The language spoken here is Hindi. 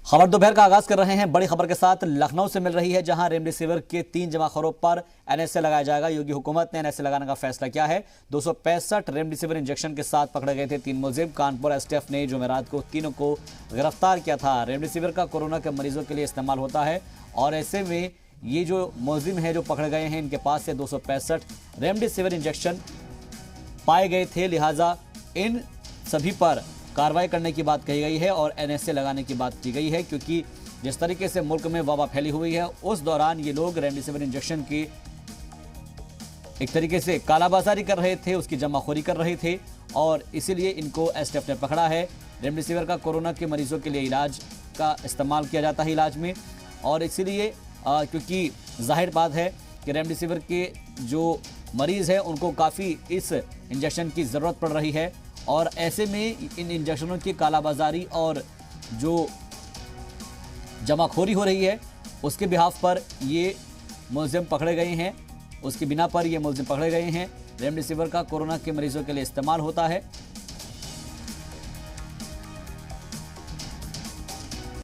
खबर दोपहर का आगाज कर रहे हैं बड़ी खबर के साथ। लखनऊ से मिल रही है, जहां रेमडेसिविर के 3 जमाखोरों पर एनएसए लगाया जाएगा। योगी हुकूमत ने एनएसए लगाने का फैसला किया है। 265 रेमडेसिविर इंजेक्शन के साथ पकड़े गए थे 3 मुलजिम। कानपुर एसटीएफ ने जुमेरात को तीनों को गिरफ्तार किया था। रेमडेसिविर का कोरोना के मरीजों के लिए इस्तेमाल होता है और ऐसे में ये जो मुलजिम है जो पकड़े गए हैं, इनके पास से 265 रेमडेसिविर इंजेक्शन पाए गए थे। लिहाजा इन सभी पर कार्रवाई करने की बात कही गई है और एनएसए लगाने की बात की गई है, क्योंकि जिस तरीके से मुल्क में वबा फैली हुई है उस दौरान ये लोग रेमडेसिविर इंजेक्शन की एक तरीके से कालाबाजारी कर रहे थे, उसकी जमाखोरी कर रहे थे और इसीलिए इनको एसटीएफ ने पकड़ा है। रेमडेसिविर का कोरोना के मरीजों के लिए इलाज का इस्तेमाल किया जाता है इलाज में, और इसीलिए क्योंकि जाहिर बात है कि रेमडेसिविर के जो मरीज़ हैं उनको काफ़ी इस इंजेक्शन की ज़रूरत पड़ रही है और ऐसे में इन इंजेक्शनों की कालाबाजारी और जो जमाखोरी हो रही है उसके बिहाफ पर ये मुलजिम पकड़े गए हैं, उसके बिना पर ये मुलजिम पकड़े गए हैं। रेमडेसिविर का कोरोना के मरीजों के लिए इस्तेमाल होता है